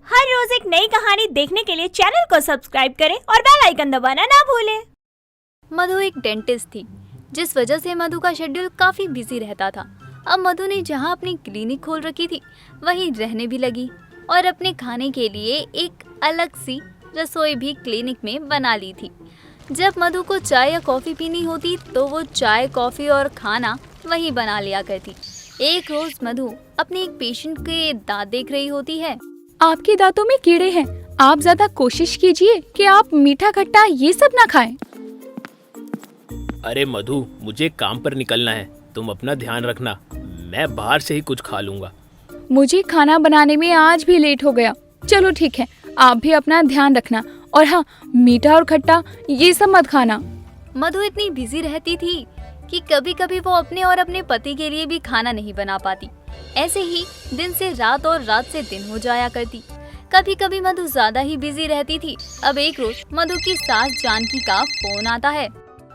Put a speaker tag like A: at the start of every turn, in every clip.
A: हर रोज एक नई कहानी देखने के लिए चैनल को सब्सक्राइब करें और बेल आइकन दबाना ना भूलें।
B: मधु एक डेंटिस्ट थी, जिस वजह से मधु का शेड्यूल काफी बिजी रहता था। अब मधु ने जहां अपनी क्लिनिक खोल रखी थी वहीं रहने भी लगी और अपने खाने के लिए एक अलग सी रसोई भी क्लिनिक में बना ली थी। जब मधु को चाय या कॉफी पीनी होती तो वो चाय, कॉफी और खाना वहीं बना लिया करती। एक रोज मधु अपने एक पेशेंट के दांत देख रही होती है।
C: आपके दांतों में कीड़े हैं, आप ज्यादा कोशिश कीजिए कि आप मीठा खट्टा ये सब ना खाएं।
D: अरे मधु, मुझे काम पर निकलना है, तुम अपना ध्यान रखना। मैं बाहर से ही कुछ खा लूंगा।
C: मुझे खाना बनाने में आज भी लेट हो गया। चलो ठीक है, आप भी अपना ध्यान रखना और हाँ, मीठा और खट्टा ये सब मत खाना।
B: मधु इतनी बिजी रहती थी कि कभी कभी वो अपने और अपने पति के लिए भी खाना नहीं बना पाती। ऐसे ही दिन से रात और रात से दिन हो जाया करती। कभी कभी मधु ज्यादा ही बिजी रहती थी। अब एक रोज मधु की सास जानकी का फोन आता है।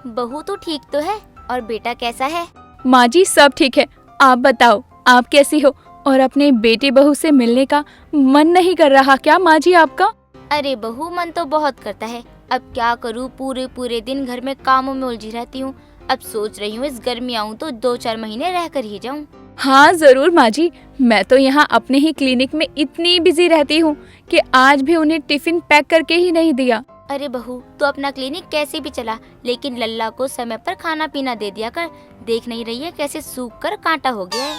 E: बहू तो ठीक तो है और बेटा कैसा है?
C: माँ जी सब ठीक है, आप बताओ आप कैसी हो? और अपने बेटे बहू से मिलने का मन नहीं कर रहा क्या माँ जी आपका?
E: अरे बहू, मन तो बहुत करता है। अब क्या करूँ, पूरे पूरे दिन घर में कामों में उलझी रहती हूँ। अब सोच रही हूँ इस गर्मी आऊँ तो 2-4 महीने रह कर ही जाऊँ।
C: हाँ जरूर माँ जी, मैं तो यहाँ अपने ही क्लिनिक में इतनी बिजी रहती हूँ कि आज भी उन्हें टिफिन पैक करके ही नहीं दिया।
E: अरे बहू, तो अपना क्लिनिक कैसे भी चला, लेकिन लल्ला को समय पर खाना पीना दे दिया कर। देख नहीं रही है कैसे सूख कर कांटा हो गया है।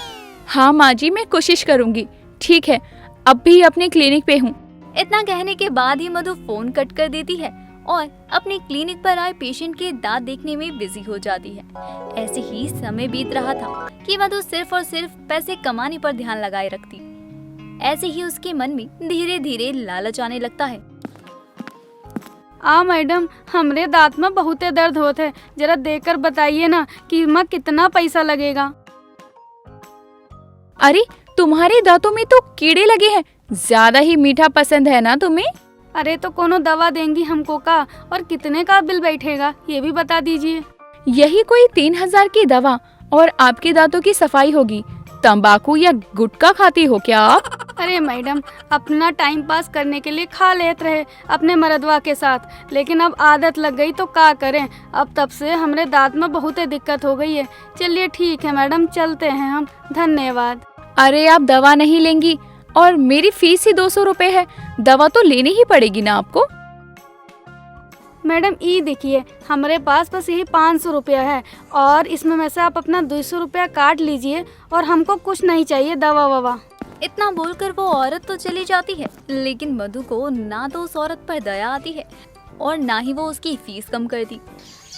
C: हाँ माँ जी, मैं कोशिश करूँगी। ठीक है, अब भी अपने क्लिनिक पे हूँ।
B: इतना कहने के बाद ही मधु फोन कट कर देती है और अपने क्लिनिक पर आए पेशेंट के दांत देखने में बिजी हो जाती है। ऐसे ही समय बीत रहा था कि मधु सिर्फ और सिर्फ पैसे कमाने पर ध्यान लगाए रखती। ऐसे ही उसके मन में धीरे धीरे लालच आने लगता है।
F: मैडम, हमरे दांत में बहुते दर्द होते है, जरा देखकर बताइए ना कि मैं कितना पैसा लगेगा।
C: अरे तुम्हारे दांतों में तो कीड़े लगे हैं, ज्यादा ही मीठा पसंद है ना तुम्हें?
F: अरे तो कोनो दवा देंगी हमको का, और कितने का बिल बैठेगा ये भी बता दीजिए।
C: यही कोई 3000 की दवा और आपके दांतों की सफाई होगी। तंबाकू या गुटखा खाती हो क्या आप?
F: अरे मैडम, अपना टाइम पास करने के लिए खा लेते रहे अपने मरदवा के साथ, लेकिन अब आदत लग गई तो क्या करें। अब तब से हमरे दांत में बहुत दिक्कत हो गई है। चलिए ठीक है मैडम, चलते हैं हम, धन्यवाद।
C: अरे आप दवा नहीं लेंगी और मेरी फीस ही 200 रुपए है, दवा तो लेनी ही पड़ेगी ना आपको।
F: मैडम ये देखिए, हमारे पास बस यही 500 रुपया है और इसमें में से आप अपना 200 रुपया काट लीजिए और हमको कुछ नहीं चाहिए दवा ववा।
B: इतना बोलकर वो औरत तो चली जाती है, लेकिन मधु को ना तो उस औरत पर दया आती है और ना ही वो उसकी फीस कम करती।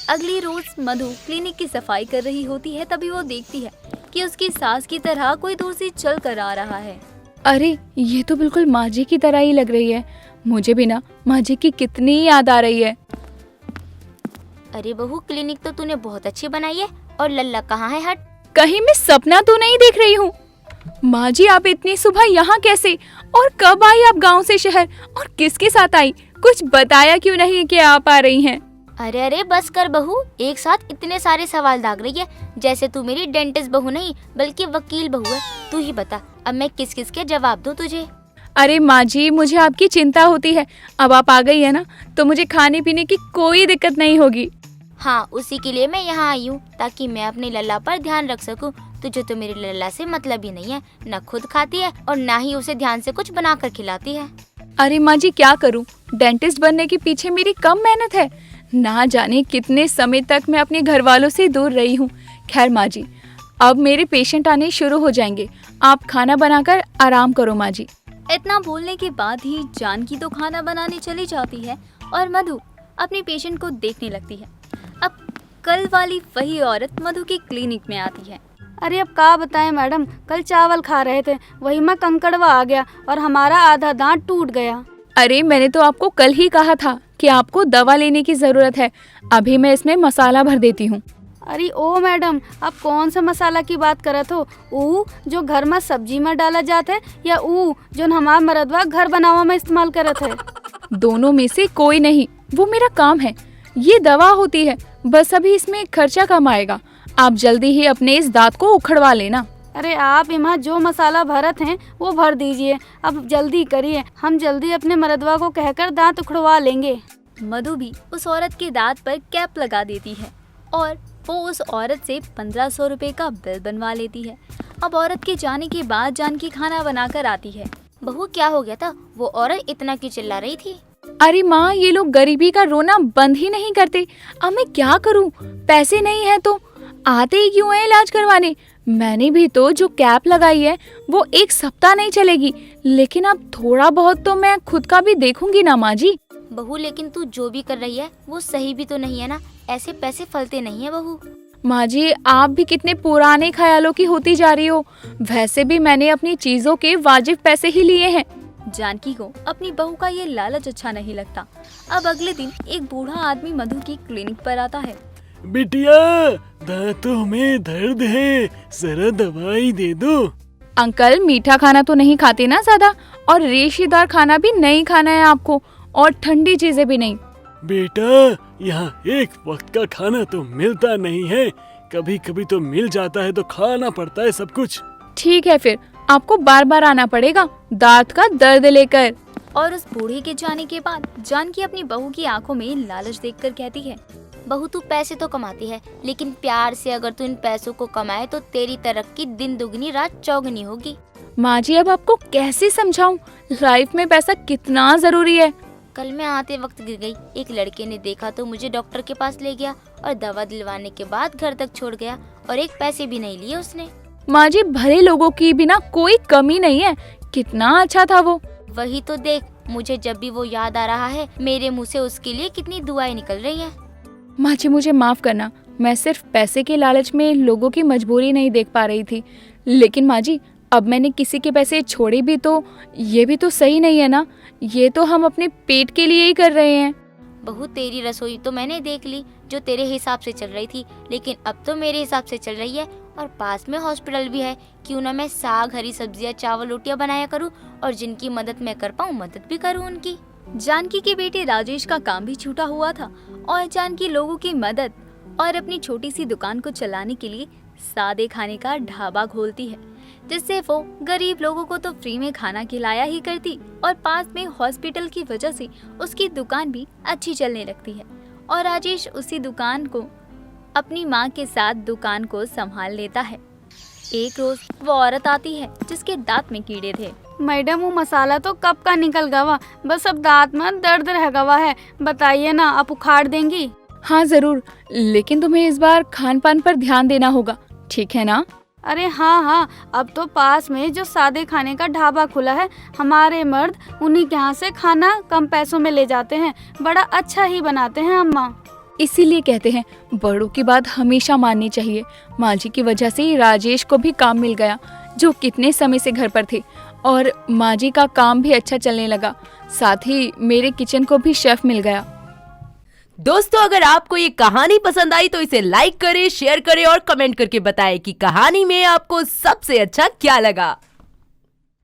B: अगली रोज मधु क्लिनिक की सफाई कर रही होती है, तभी वो देखती है कि उसकी सास की तरह कोई दूर से चल कर आ रहा है।
C: अरे ये तो बिल्कुल माँ जी की तरह ही लग रही है। मुझे भी ना माँ जी की कितनी याद आ रही है।
E: अरे बहू, क्लिनिक तो तूने बहुत अच्छी बनाई है, और लल्ला कहाँ है? हट,
C: कहीं मैं सपना तो नहीं देख रही हूँ? माँ जी आप इतनी सुबह यहाँ कैसे, और कब आई आप गांव से शहर, और किसके साथ आई? कुछ बताया क्यों नहीं कि आप आ रही हैं?
E: अरे अरे बस कर बहू, एक साथ इतने सारे सवाल दाग रही है, जैसे तू मेरी डेंटिस्ट बहू नहीं बल्कि वकील बहू है। तू ही बता, अब मैं किस किस के जवाब दूं तुझे?
C: अरे माँ जी, मुझे आपकी चिंता होती है। अब आप आ गई है ना, तो मुझे खाने पीने की कोई दिक्कत नहीं होगी।
E: हाँ, उसी के लिए मैं यहाँ आई हूँ, ताकि मैं अपने लल्ला पर ध्यान रख सकूँ। तुझे तो मेरे लल्ला से मतलब ही नहीं है, न खुद खाती है और ना ही उसे ध्यान से कुछ बना कर खिलाती है।
C: अरे माँ जी क्या करूँ, डेंटिस्ट बनने के पीछे मेरी कम मेहनत है। ना जाने कितने समय तक मैं अपने घर वालों से दूर रही हूँ। खैर माँ जी, अब मेरे पेशेंट आने शुरू हो जाएंगे, आप खाना बनाकर आराम करो माँ जी।
B: इतना बोलने के बाद ही जानकी तो खाना बनाने चली जाती है और मधु अपने पेशेंट को देखने लगती है। अब कल वाली वही औरत मधु की क्लिनिक में आती है।
F: अरे अब क्या बताएं मैडम, कल चावल खा रहे थे, वही में कंकड़वा आ गया और हमारा आधा दांत टूट गया।
C: अरे मैंने तो आपको कल ही कहा था कि आपको दवा लेने की जरूरत है। अभी मैं इसमें मसाला भर देती हूँ।
F: अरे ओ मैडम, आप कौन सा मसाला की बात करत हो? ऊ जो घर में सब्जी में डाला जाता है, या ऊ जो हमार मरदवा घर बनावा में इस्तेमाल करत है?
C: दोनों में से कोई नहीं, वो मेरा काम है। ये दवा होती है, बस अभी इसमें खर्चा कम आएगा। आप जल्दी ही अपने इस दांत को उखड़वा लेना।
F: अरे आप इमा जो मसाला भरत हैं वो भर दीजिए। अब जल्दी करिए, हम जल्दी अपने मरदवा को कहकर दांत उखड़वा लेंगे।
B: मधु भी उस औरत के दांत पर कैप लगा देती है और वो उस औरत से 1500 रुपए का बिल बनवा लेती है। अब औरत के जाने के बाद जानकी खाना बनाकर आती है।
E: बहू क्या हो गया था? वो औरत इतना क्यों चिल्ला रही थी?
C: अरे माँ, ये लोग गरीबी का रोना बंद ही नहीं करते। अब मैं क्या करूँ? पैसे नहीं है तो आते ही क्यों है इलाज करवाने। मैंने भी तो जो कैप लगाई है वो 1 सप्ताह नहीं चलेगी, लेकिन अब थोड़ा बहुत तो मैं खुद का भी देखूंगी ना माँ जी।
E: बहू लेकिन तू जो भी कर रही है वो सही भी तो नहीं है ना। ऐसे पैसे फलते नहीं है बहू।
C: माँ जी, आप भी कितने पुराने ख्यालों की होती जा रही हो। वैसे भी मैंने अपनी चीजों के वाजिब पैसे ही लिए हैं।
B: जानकी को अपनी बहू का ये लालच अच्छा नहीं लगता। अब अगले दिन एक बूढ़ा आदमी मधु की क्लिनिक पर आता है।
G: बिटिया, दांतों में दर्द है, जरा दवाई दे दो।
C: अंकल, मीठा खाना तो नहीं खाते ना ज्यादा, और रेशेदार खाना भी नहीं खाना है आपको, और ठंडी चीजें भी नहीं।
G: बेटा, यहाँ एक वक्त का खाना तो मिलता नहीं है, कभी कभी तो मिल जाता है तो खाना पड़ता है सब कुछ।
C: ठीक है, फिर आपको बार बार आना पड़ेगा दांत का दर्द लेकर।
B: और उस बूढ़े के जाने के बाद जानकी अपनी बहू की आंखों में लालच देखकर कहती है,
E: बहू तू पैसे तो कमाती है, लेकिन प्यार से अगर तू इन पैसों को कमाए तो तेरी तरक्की दिन दुगनी रात चौगुनी होगी।
C: माँ जी, अब आपको कैसे समझाऊं, लाइफ में पैसा कितना जरूरी है।
E: कल मैं आते वक्त गिर गई, एक लड़के ने देखा तो मुझे डॉक्टर के पास ले गया और दवा दिलवाने के बाद घर तक छोड़ गया और एक पैसे भी नहीं लिए उसने।
C: माँ जी, भले लोगों की बिना कोई कमी नहीं है, कितना अच्छा था वो।
E: वही तो देख, मुझे जब भी वो याद आ रहा है मेरे मुँह से उसके लिए कितनी दुआएं निकल रही हैं।
C: माँ जी, मुझे माफ करना, मैं सिर्फ पैसे के लालच में लोगों की मजबूरी नहीं देख पा रही थी। लेकिन माँ जी, अब मैंने किसी के पैसे छोड़े भी तो ये भी तो सही नहीं है ना। ये तो हम अपने पेट के लिए ही कर रहे हैं।
E: बहू तेरी रसोई तो मैंने देख ली जो तेरे हिसाब से चल रही थी, लेकिन अब तो मेरे हिसाब से चल रही है और पास में हॉस्पिटल भी है। क्यों ना मैं साग, हरी सब्जियां, चावल, रोटियां बनाया करूं और जिनकी मदद मैं कर पाऊं मदद भी करूं उनकी।
B: जानकी के बेटे राजेश का काम भी छूटा हुआ था और जानकी लोगों की मदद और अपनी छोटी सी दुकान को चलाने के लिए सादे खाने का ढाबा खोलती है, जिससे वो गरीब लोगों को तो फ्री में खाना खिलाया ही करती और पास में हॉस्पिटल की वजह से उसकी दुकान भी अच्छी चलने लगती है। और राजेश उसी दुकान को अपनी माँ के साथ दुकान को संभाल लेता है। एक रोज वो औरत आती है जिसके दांत में कीड़े थे।
F: मैडम, वो मसाला तो कब का निकल गवा, बस अब दांत में दर्द रह गवा है। बताइए ना, आप उखाड़ देंगी?
C: हाँ जरूर, लेकिन तुम्हें इस बार खान पान पर ध्यान देना होगा, ठीक है ना?
F: अरे हाँ, अब तो पास में जो सादे खाने का ढाबा खुला है, हमारे मर्द उन्हीं के यहाँ से खाना कम पैसों में ले जाते हैं। बड़ा अच्छा ही बनाते हैं अम्मा।
C: इसीलिए कहते हैं बड़ों की बात हमेशा माननी चाहिए। माँ जी की वजह से ही राजेश को भी काम मिल गया, जो कितने समय से घर पर थे, और माँ जी का काम भी अच्छा चलने लगा। साथ ही मेरे किचन को भी शेफ मिल गया।
H: दोस्तों, अगर आपको ये कहानी पसंद आई तो इसे लाइक करें, शेयर करें और कमेंट करके बताएं कि कहानी में आपको सबसे अच्छा क्या लगा।